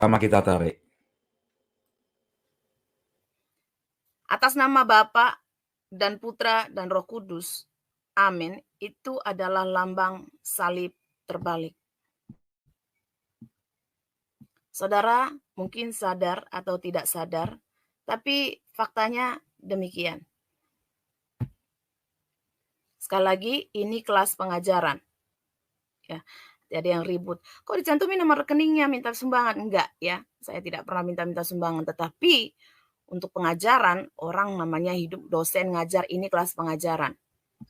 Sama kita tarik. Atas nama Bapa dan Putra dan Roh Kudus. Amin. Itu adalah lambang salib terbalik. Saudara mungkin sadar atau tidak sadar, tapi faktanya demikian. Sekali lagi, ini kelas pengajaran. Ya, ada yang ribut. Kok dicantumin nomor rekeningnya minta sumbangan? Enggak ya, saya tidak pernah minta-minta sumbangan. Tetapi untuk pengajaran, orang namanya hidup dosen ngajar, ini kelas pengajaran.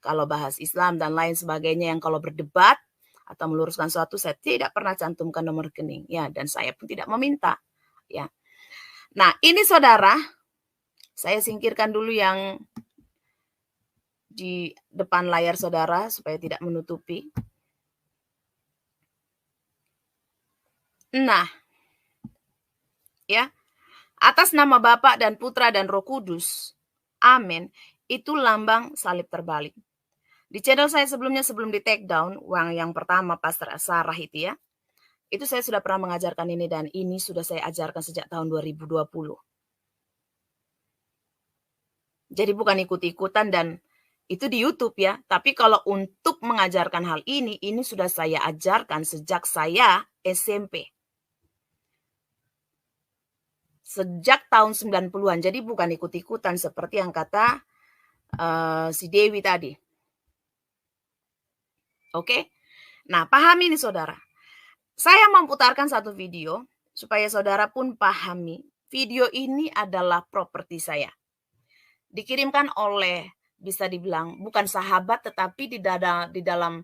Kalau bahas Islam dan lain sebagainya yang kalau berdebat atau meluruskan sesuatu, saya tidak pernah cantumkan nomor rekening. Ya, dan saya pun tidak meminta. Ya. Nah, ini saudara, saya singkirkan dulu yang di depan layar saudara supaya tidak menutupi. Nah, ya, atas nama Bapa dan Putra dan Roh Kudus, amin, itu lambang salib terbalik. Di channel saya sebelumnya, sebelum di take down, yang pertama Pastor Sarah itu ya, itu saya sudah pernah mengajarkan ini dan ini sudah saya ajarkan sejak tahun 2020. Jadi bukan ikut-ikutan dan itu di YouTube ya. Tapi kalau untuk mengajarkan hal ini sudah saya ajarkan sejak saya SMP. Sejak tahun 90-an. Jadi bukan ikut-ikutan seperti yang kata si Dewi tadi. Oke? Nah, pahami nih saudara. Saya memputarkan satu video supaya saudara pun pahami. Video ini adalah properti saya. Dikirimkan oleh, bisa dibilang bukan sahabat, tetapi di dalam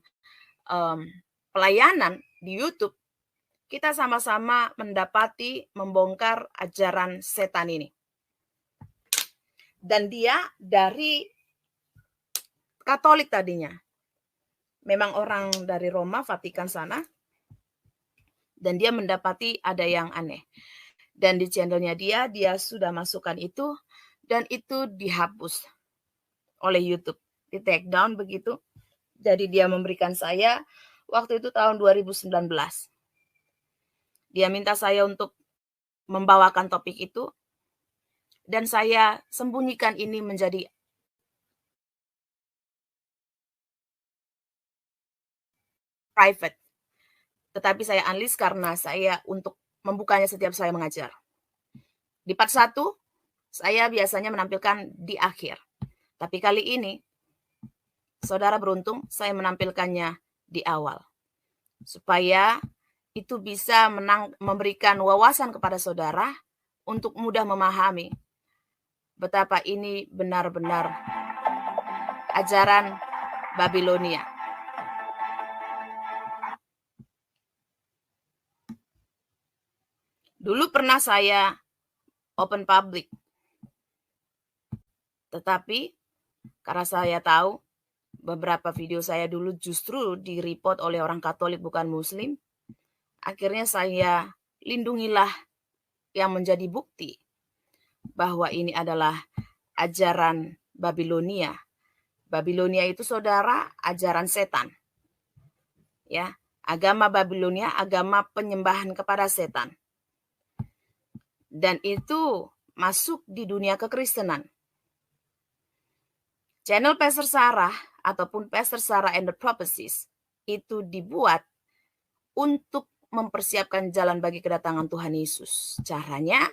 pelayanan di YouTube, kita sama-sama mendapati membongkar ajaran setan ini. Dan dia dari Katolik tadinya. Memang orang dari Roma, Vatikan sana. Dan dia mendapati ada yang aneh. Dan di channelnya dia sudah masukkan itu, dan itu dihapus oleh YouTube. Di take down begitu. Jadi dia memberikan saya, waktu itu tahun 2019. Dia minta saya untuk membawakan topik itu, dan saya sembunyikan ini menjadi private. Tetapi saya unlist karena saya untuk membukanya setiap saya mengajar. Di part 1, saya biasanya menampilkan di akhir. Tapi kali ini, saudara beruntung saya menampilkannya di awal. Supaya itu bisa memberikan wawasan kepada saudara untuk mudah memahami betapa ini benar-benar ajaran Babilonia. Dulu pernah saya open public. Tetapi karena saya tahu beberapa video saya dulu justru di-report oleh orang Katolik bukan Muslim, akhirnya saya lindungilah yang menjadi bukti bahwa ini adalah ajaran Babilonia. Babilonia itu saudara ajaran setan. Ya, agama Babilonia agama penyembahan kepada setan. Dan itu masuk di dunia kekristenan. Channel Pastor Sarah ataupun Pastor Sarah and the Prophecies itu dibuat untuk mempersiapkan jalan bagi kedatangan Tuhan Yesus. Caranya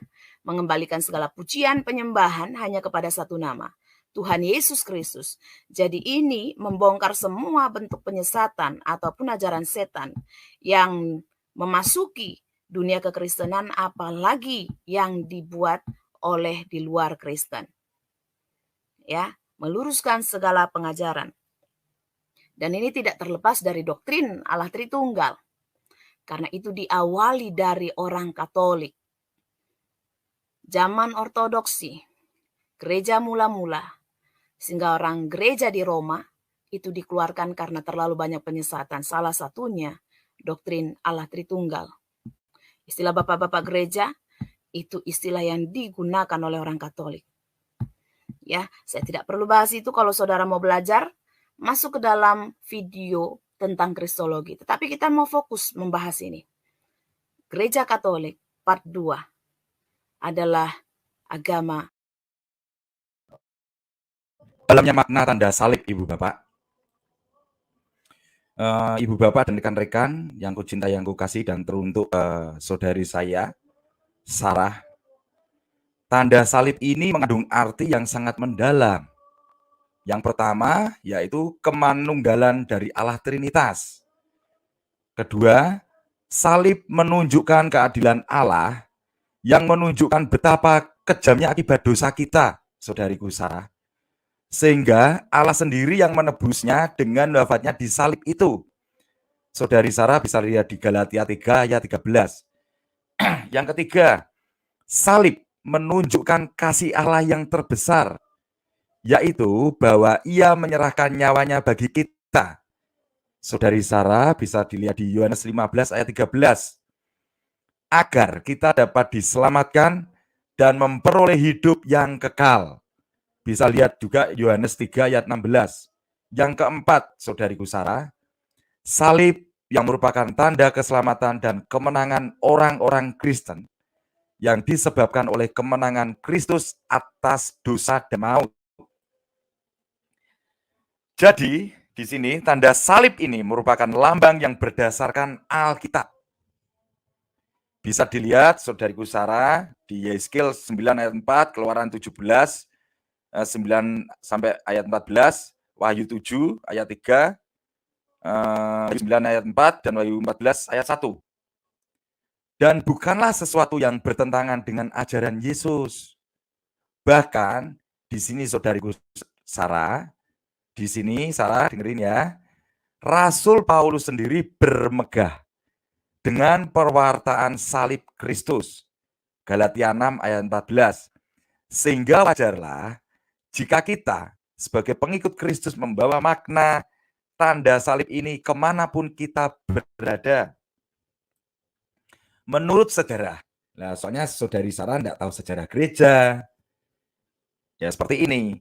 mengembalikan segala pujian penyembahan hanya kepada satu nama, Tuhan Yesus Kristus. Jadi ini membongkar semua bentuk penyesatan ataupun ajaran setan yang memasuki dunia kekristenan, apalagi yang dibuat oleh di luar Kristen. Ya, meluruskan segala pengajaran. Dan ini tidak terlepas dari doktrin Allah Tritunggal. Karena itu diawali dari orang Katolik. Zaman ortodoksi, gereja mula-mula, sehingga orang gereja di Roma itu dikeluarkan karena terlalu banyak penyesatan. Salah satunya doktrin Allah Tritunggal. Istilah bapak-bapak gereja itu istilah yang digunakan oleh orang Katolik. Ya, saya tidak perlu bahas itu. Kalau saudara mau belajar, masuk ke dalam video tentang Kristologi. Tetapi kita mau fokus membahas ini. Gereja Katolik part 2 adalah agama. Dalamnya makna tanda salib, Ibu Bapak. Ibu Bapak dan rekan-rekan yang kucintai, yang kukasih, dan teruntuk saudari saya, Sarah. Tanda salib ini mengandung arti yang sangat mendalam. Yang pertama yaitu kemanunggalan dari Allah Trinitas. Kedua, salib menunjukkan keadilan Allah yang menunjukkan betapa kejamnya akibat dosa kita, saudariku Sarah. Sehingga Allah sendiri yang menebusnya dengan wafatnya di salib itu. Saudari Sarah bisa lihat di Galatia 3 ayat 13. Yang ketiga, salib menunjukkan kasih Allah yang terbesar, yaitu bahwa ia menyerahkan nyawanya bagi kita. Saudari Sarah bisa dilihat di Yohanes 15 ayat 13. Agar kita dapat diselamatkan dan memperoleh hidup yang kekal. Bisa lihat juga Yohanes 3 ayat 16. Yang keempat, saudariku Sarah, salib yang merupakan tanda keselamatan dan kemenangan orang-orang Kristen yang disebabkan oleh kemenangan Kristus atas dosa dan maut. Jadi, di sini tanda salib ini merupakan lambang yang berdasarkan Alkitab. Bisa dilihat, saudariku Sarah, di Yeskel 9 ayat 4, Keluaran 17, 9 sampai ayat 14, Wahyu 7 ayat 3, 9 ayat 4, dan Wahyu 14 ayat 1. Dan bukanlah sesuatu yang bertentangan dengan ajaran Yesus. Bahkan di sini saudariku Sarah, di sini Sarah dengerin ya, Rasul Paulus sendiri bermegah dengan perwartaan salib Kristus. Galatia 6 ayat 14. Sehingga wajarlah jika kita sebagai pengikut Kristus membawa makna tanda salib ini kemanapun kita berada. Menurut sejarah, nah soalnya saudari Sarah tidak tahu sejarah gereja, ya seperti ini.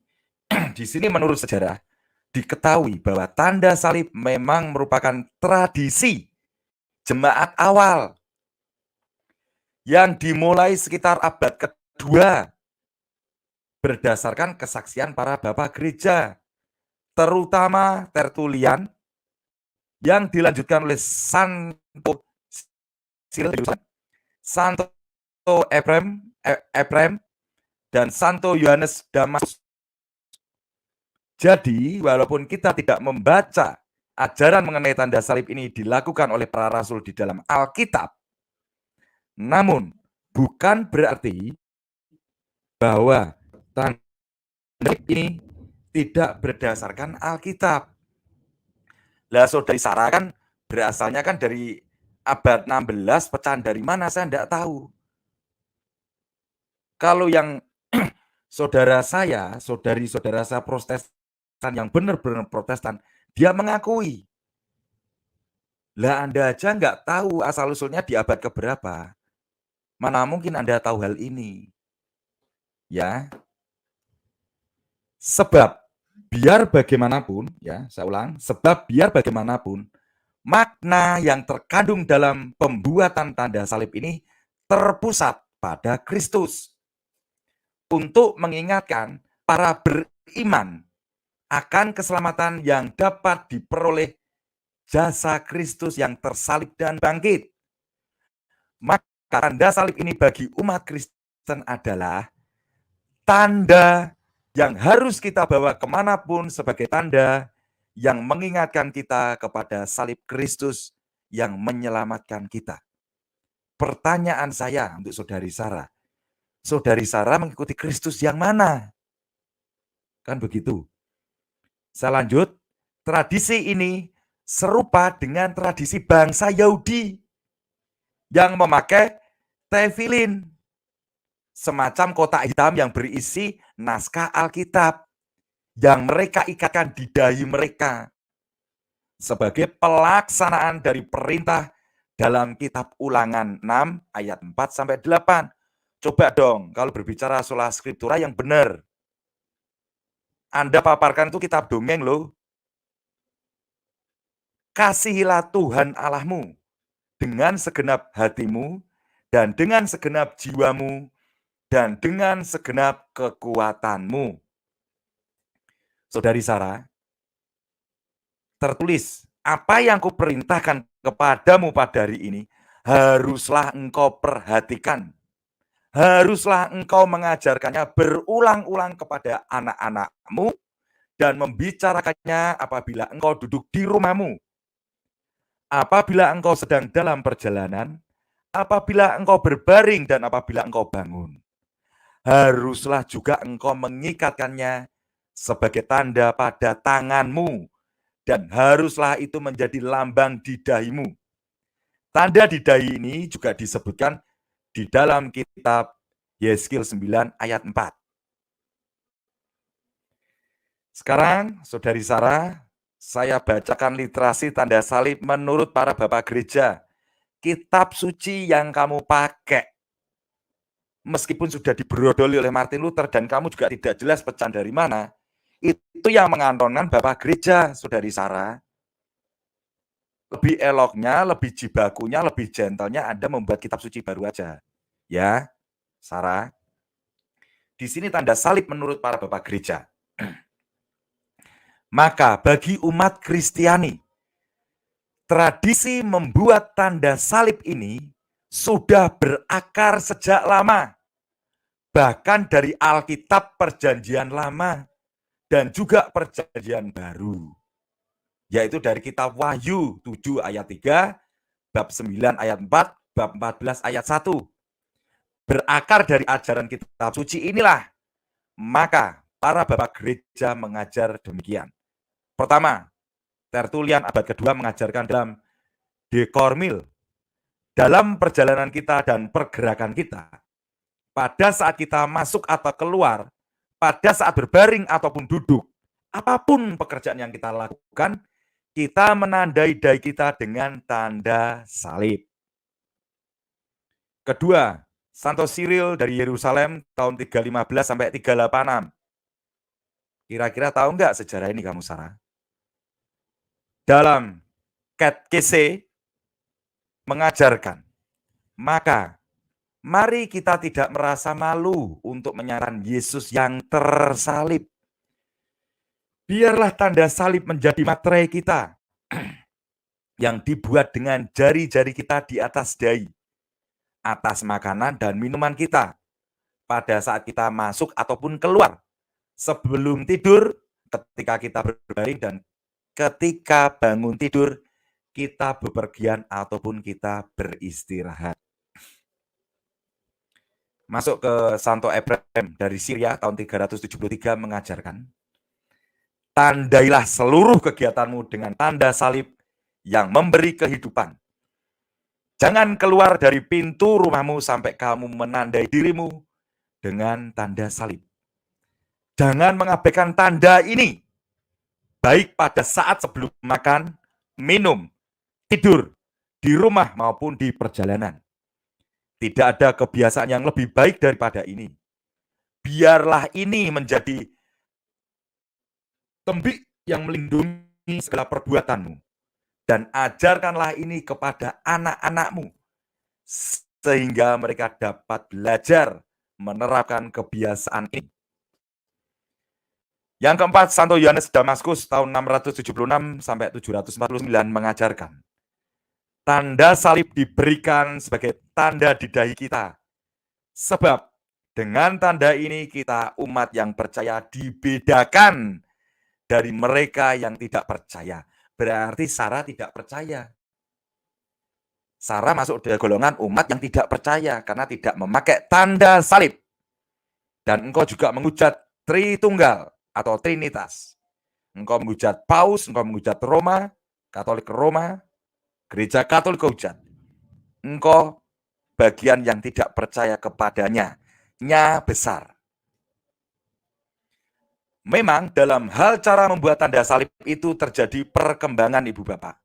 Di sini menurut sejarah, diketahui bahwa tanda salib memang merupakan tradisi jemaat awal yang dimulai sekitar abad kedua berdasarkan kesaksian para bapak gereja, terutama Tertullian, yang dilanjutkan oleh Santo Cyril, Santo Ephrem, dan Santo Yohanes Damaskus. Jadi, walaupun kita tidak membaca ajaran mengenai tanda salib ini dilakukan oleh para rasul di dalam Alkitab, namun bukan berarti bahwa tanda salib ini tidak berdasarkan Alkitab. Lah, saudari Sarah kan berasalnya kan dari abad 16, pecahan dari mana saya tidak tahu. Kalau yang saudara saya, saudari-saudara saya Protestan yang benar-benar Protestan, dia mengakui. Lah Anda aja nggak tahu asal-usulnya di abad keberapa. Mana mungkin Anda tahu hal ini? Ya. Sebab biar bagaimanapun, ya, saya ulang, sebab biar bagaimanapun, makna yang terkandung dalam pembuatan tanda salib ini terpusat pada Kristus untuk mengingatkan para beriman akan keselamatan yang dapat diperoleh jasa Kristus yang tersalib dan bangkit. Maka tanda salib ini bagi umat Kristen adalah tanda yang harus kita bawa kemanapun sebagai tanda yang mengingatkan kita kepada salib Kristus yang menyelamatkan kita. Pertanyaan saya untuk saudari Sarah mengikuti Kristus yang mana? Kan begitu. Saya lanjut, tradisi ini serupa dengan tradisi bangsa Yahudi yang memakai tefilin, semacam kotak hitam yang berisi naskah Alkitab yang mereka ikatkan di dahi mereka sebagai pelaksanaan dari perintah dalam kitab Ulangan 6 ayat 4 sampai 8. Coba dong kalau berbicara sola scriptura yang benar. Anda paparkan itu kitab dongeng loh. Kasihilah Tuhan Allahmu dengan segenap hatimu, dan dengan segenap jiwamu, dan dengan segenap kekuatanmu. Saudari Sarah, tertulis, apa yang kuperintahkan kepadamu pada hari ini, haruslah engkau perhatikan. Haruslah engkau mengajarkannya berulang-ulang kepada anak-anakmu dan membicarakannya apabila engkau duduk di rumahmu, apabila engkau sedang dalam perjalanan, apabila engkau berbaring dan apabila engkau bangun. Haruslah juga engkau mengikatkannya sebagai tanda pada tanganmu, dan haruslah itu menjadi lambang di dahimu. Tanda di dahi ini juga disebutkan di dalam kitab Yeskil 9 ayat 4. Sekarang, Saudari Sarah, saya bacakan literasi tanda salib menurut para bapak gereja. Kitab suci yang kamu pakai, meskipun sudah diberodoli oleh Martin Luther dan kamu juga tidak jelas pecahan dari mana, itu yang mengantonkan bapak gereja, Saudari Sarah. Lebih eloknya, lebih jibakunya, lebih gentlenya Anda membuat kitab suci baru aja. Ya, Sarah. Di sini tanda salib menurut para bapak gereja. Maka bagi umat Kristiani, tradisi membuat tanda salib ini sudah berakar sejak lama. Bahkan dari Alkitab Perjanjian Lama dan juga Perjanjian Baru. Yaitu dari kitab Wahyu 7 ayat 3, bab 9 ayat 4, bab 14 ayat 1. Berakar dari ajaran kitab suci inilah, maka para bapak gereja mengajar demikian. Pertama, Tertullian abad kedua mengajarkan dalam De Cormil, dalam perjalanan kita dan pergerakan kita, pada saat kita masuk atau keluar, pada saat berbaring ataupun duduk, apapun pekerjaan yang kita lakukan, kita menandai dahi kita dengan tanda salib. Kedua, Santo Cyril dari Yerusalem tahun 315 sampai 386. Kira-kira tahu nggak sejarah ini kamu, Sarah? Dalam Katekese mengajarkan, maka mari kita tidak merasa malu untuk menyatakan Yesus yang tersalib. Biarlah tanda salib menjadi materai kita yang dibuat dengan jari-jari kita di atas dahi, atas makanan dan minuman kita, pada saat kita masuk ataupun keluar, sebelum tidur, ketika kita berbaring, dan ketika bangun tidur, kita bepergian ataupun kita beristirahat. Masuk ke Santo Ephraim dari Syria tahun 373 mengajarkan, tandailah seluruh kegiatanmu dengan tanda salib yang memberi kehidupan. Jangan keluar dari pintu rumahmu sampai kamu menandai dirimu dengan tanda salib. Jangan mengabaikan tanda ini, baik pada saat sebelum makan, minum, tidur, di rumah maupun di perjalanan. Tidak ada kebiasaan yang lebih baik daripada ini. Biarlah ini menjadi tembik yang melindungi segala perbuatanmu. Dan ajarkanlah ini kepada anak-anakmu, sehingga mereka dapat belajar menerapkan kebiasaan ini. Yang keempat, Santo Yohanes Damaskus tahun 676 sampai 749 mengajarkan, tanda salib diberikan sebagai tanda di dahi kita. Sebab dengan tanda ini kita umat yang percaya dibedakan dari mereka yang tidak percaya. Berarti Sarah tidak percaya. Sarah masuk dari golongan umat yang tidak percaya karena tidak memakai tanda salib. Dan engkau juga menghujat Tritunggal atau Trinitas. Engkau menghujat Paus, engkau menghujat Roma, Katolik Roma, Gereja Katolik hujat. Engkau bagian yang tidak percaya kepadanya. Nya besar. Memang dalam hal cara membuat tanda salib itu terjadi perkembangan Ibu Bapak.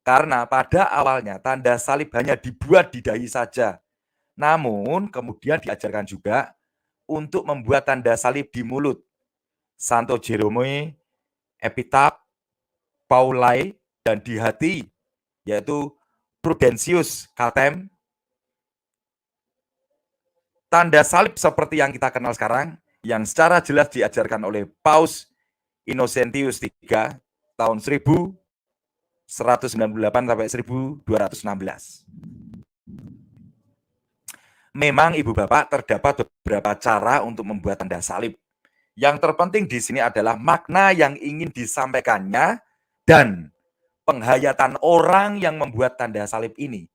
Karena pada awalnya tanda salib hanya dibuat di dahi saja. Namun kemudian diajarkan juga untuk membuat tanda salib di mulut. Santo Jerome, Epitaph, Paulai, dan di hati, yaitu Prudentius Catem, tanda salib seperti yang kita kenal sekarang, yang secara jelas diajarkan oleh Paus Innocentius III tahun 1198 sampai 1216. Memang Ibu Bapak terdapat beberapa cara untuk membuat tanda salib. Yang terpenting di sini adalah makna yang ingin disampaikannya dan penghayatan orang yang membuat tanda salib ini.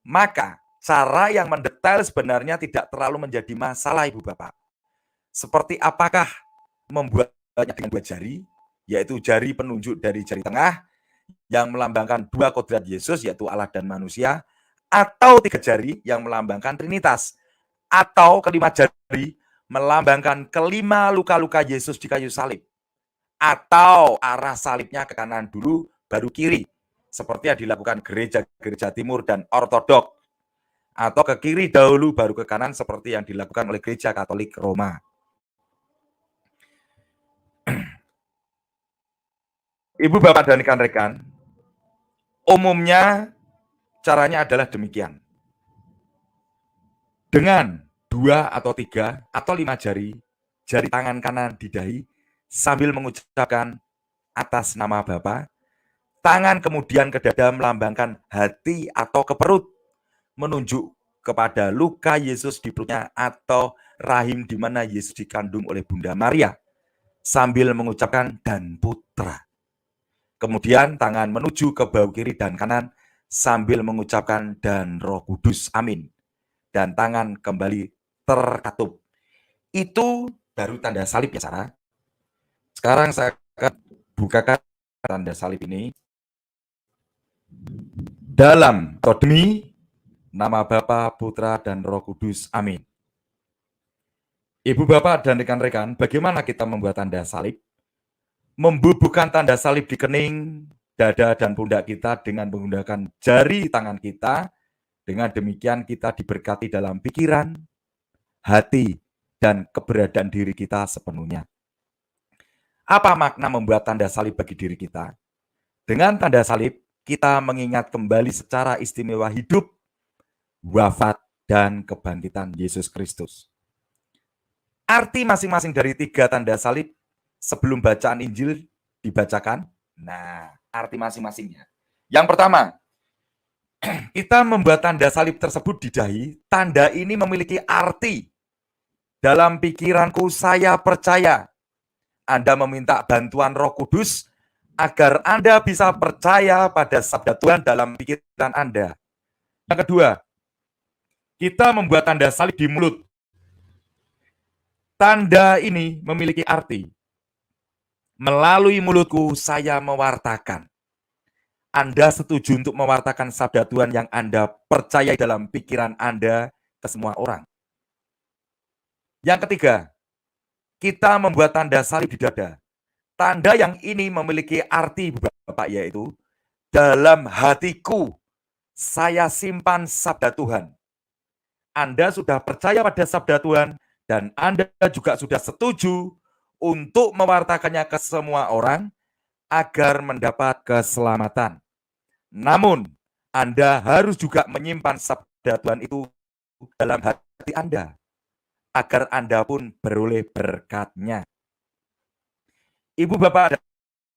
Maka cara yang mendetail sebenarnya tidak terlalu menjadi masalah Ibu Bapak. Seperti apakah membuatnya dengan 2 jari, yaitu jari penunjuk dari jari tengah yang melambangkan 2 kodrat Yesus, yaitu Allah dan manusia, atau 3 jari yang melambangkan Trinitas, atau kelima jari melambangkan kelima luka-luka Yesus di kayu salib, atau arah salibnya ke kanan dulu baru kiri, seperti yang dilakukan gereja-gereja timur dan ortodok, atau ke kiri dahulu baru ke kanan seperti yang dilakukan oleh gereja Katolik Roma. Ibu, Bapak, dan rekan-rekan, umumnya caranya adalah demikian. Dengan 2 atau 3 atau 5 jari tangan kanan di dahi, sambil mengucapkan atas nama Bapa, tangan kemudian ke dada melambangkan hati atau ke perut, menunjuk kepada luka Yesus di perutnya atau rahim di mana Yesus dikandung oleh Bunda Maria, sambil mengucapkan dan putra. Kemudian tangan menuju ke bahu kiri dan kanan sambil mengucapkan dan Roh Kudus, amin. Dan tangan kembali terkatup. Itu baru tanda salib ya, Sarah. Sekarang saya akan bukakan tanda salib ini. Dalam atau demi nama Bapa, Putra, dan Roh Kudus, amin. Ibu, Bapak, dan rekan-rekan, bagaimana kita membuat tanda salib? Membubuhkan tanda salib di kening, dada, dan pundak kita dengan menggunakan jari tangan kita. Dengan demikian kita diberkati dalam pikiran, hati, dan keberadaan diri kita sepenuhnya. Apa makna membuat tanda salib bagi diri kita? Dengan tanda salib, kita mengingat kembali secara istimewa hidup, wafat, dan kebangkitan Yesus Kristus. Arti masing-masing dari 3 tanda salib sebelum bacaan Injil dibacakan. Nah, arti masing-masingnya. Yang pertama, kita membuat tanda salib tersebut di dahi. Tanda ini memiliki arti. Dalam pikiranku saya percaya. Anda meminta bantuan Roh Kudus agar Anda bisa percaya pada sabda Tuhan dalam pikiran Anda. Yang kedua, kita membuat tanda salib di mulut. Tanda ini memiliki arti. Melalui mulutku saya mewartakan. Anda setuju untuk mewartakan sabda Tuhan yang Anda percayai dalam pikiran Anda ke semua orang. Yang ketiga, kita membuat tanda salib di dada. Tanda yang ini memiliki arti, Bapak, yaitu dalam hatiku saya simpan sabda Tuhan. Anda sudah percaya pada sabda Tuhan dan Anda juga sudah setuju untuk mewartakannya ke semua orang agar mendapat keselamatan. Namun, Anda harus juga menyimpan sabda Tuhan itu dalam hati Anda, agar Anda pun beroleh berkat-Nya. Ibu, Bapak, dan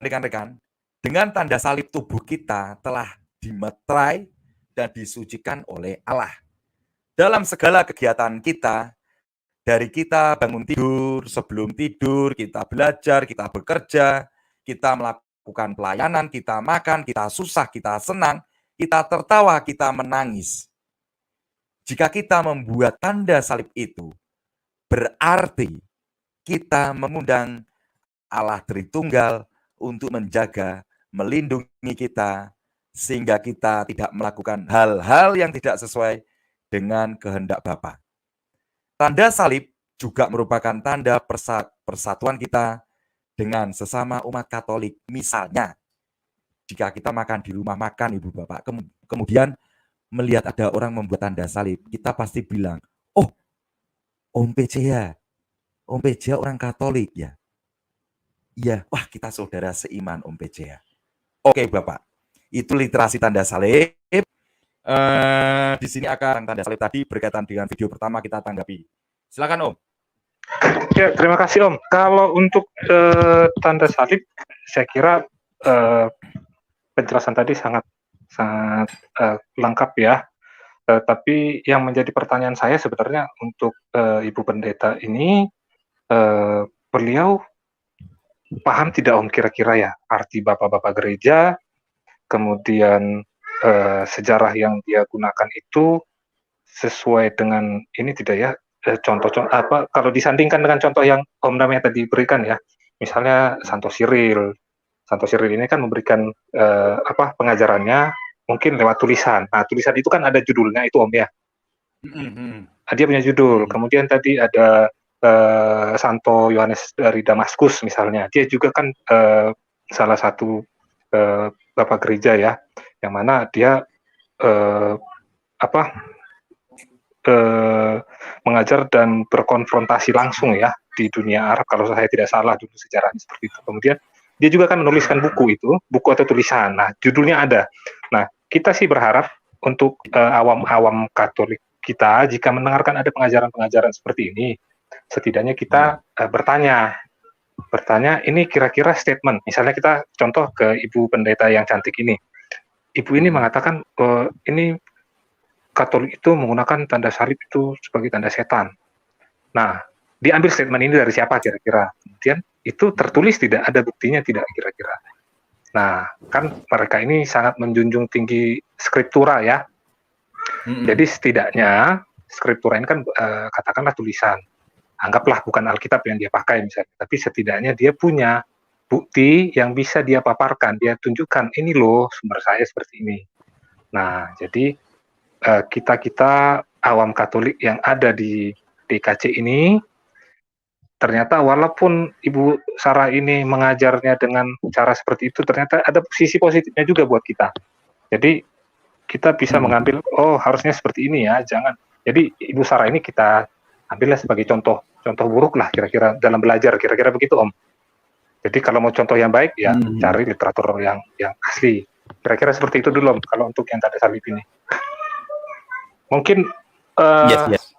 rekan-rekan, dengan tanda salib tubuh kita telah dimeterai dan disucikan oleh Allah. Dalam segala kegiatan kita, dari kita bangun tidur, sebelum tidur, kita belajar, kita bekerja, kita melakukan pelayanan, kita makan, kita susah, kita senang, kita tertawa, kita menangis. Jika kita membuat tanda salib itu, berarti kita mengundang Allah Tritunggal untuk menjaga, melindungi kita, sehingga kita tidak melakukan hal-hal yang tidak sesuai dengan kehendak Bapa. Tanda salib juga merupakan tanda persatuan kita dengan sesama umat Katolik. Misalnya, jika kita makan di rumah makan, Ibu Bapak, kemudian melihat ada orang membuat tanda salib, kita pasti bilang, oh, Om PJ orang Katolik ya. Iya, wah kita saudara seiman Om PJ. Oke Bapak, itu literasi tanda salib. di sini akan tanda salib tadi berkaitan dengan video pertama kita tanggapi. Silakan Om. Ya, terima kasih Om. Kalau untuk tanda salib, saya kira penjelasan tadi sangat lengkap ya. Tapi yang menjadi pertanyaan saya sebenarnya untuk Ibu Pendeta ini, beliau paham tidak Om kira-kira ya arti bapak-bapak gereja, kemudian sejarah yang dia gunakan itu sesuai dengan ini tidak ya, contoh-contoh apa kalau disandingkan dengan contoh yang Om namanya tadi berikan ya, misalnya Santo Cyril ini kan memberikan pengajarannya mungkin lewat tulisan. Nah, tulisan itu kan ada judulnya itu Om ya. Dia punya judul. Kemudian tadi ada Santo Yohanes dari Damaskus misalnya. Dia juga kan salah satu bapak gereja ya, yang mana dia mengajar dan berkonfrontasi langsung ya di dunia Arab kalau saya tidak salah dulu sejarahnya seperti itu. Kemudian dia juga kan menuliskan buku atau tulisan. Nah, judulnya ada. Nah, kita sih berharap untuk awam Katolik kita jika mendengarkan ada pengajaran-pengajaran seperti ini, setidaknya kita bertanya ini kira-kira statement. Misalnya kita contoh ke Ibu Pendeta yang cantik ini. Ibu ini mengatakan ini Katolik itu menggunakan tanda salib itu sebagai tanda setan. Nah, diambil statement ini dari siapa kira-kira? Kemudian itu tertulis tidak? Ada buktinya tidak kira-kira? Nah, kan mereka ini sangat menjunjung tinggi skriptura ya. Jadi setidaknya skriptura ini kan katakanlah tulisan. Anggaplah bukan Alkitab yang dia pakai misalnya, tapi setidaknya dia punya bukti yang bisa dia paparkan, dia tunjukkan ini loh sumber saya seperti ini. Nah, jadi kita awam Katolik yang ada di DKC ini, ternyata walaupun Ibu Sarah ini mengajarnya dengan cara seperti itu, ternyata ada sisi positifnya juga buat kita. Jadi kita bisa mengambil, oh harusnya seperti ini ya, jangan. Jadi Ibu Sarah ini kita ambillah sebagai contoh buruk lah kira-kira dalam belajar, kira-kira begitu Om. Jadi kalau mau contoh yang baik ya cari literatur yang asli. Kira-kira seperti itu dulu Om, kalau untuk yang tanda salib ini. Mungkin yes.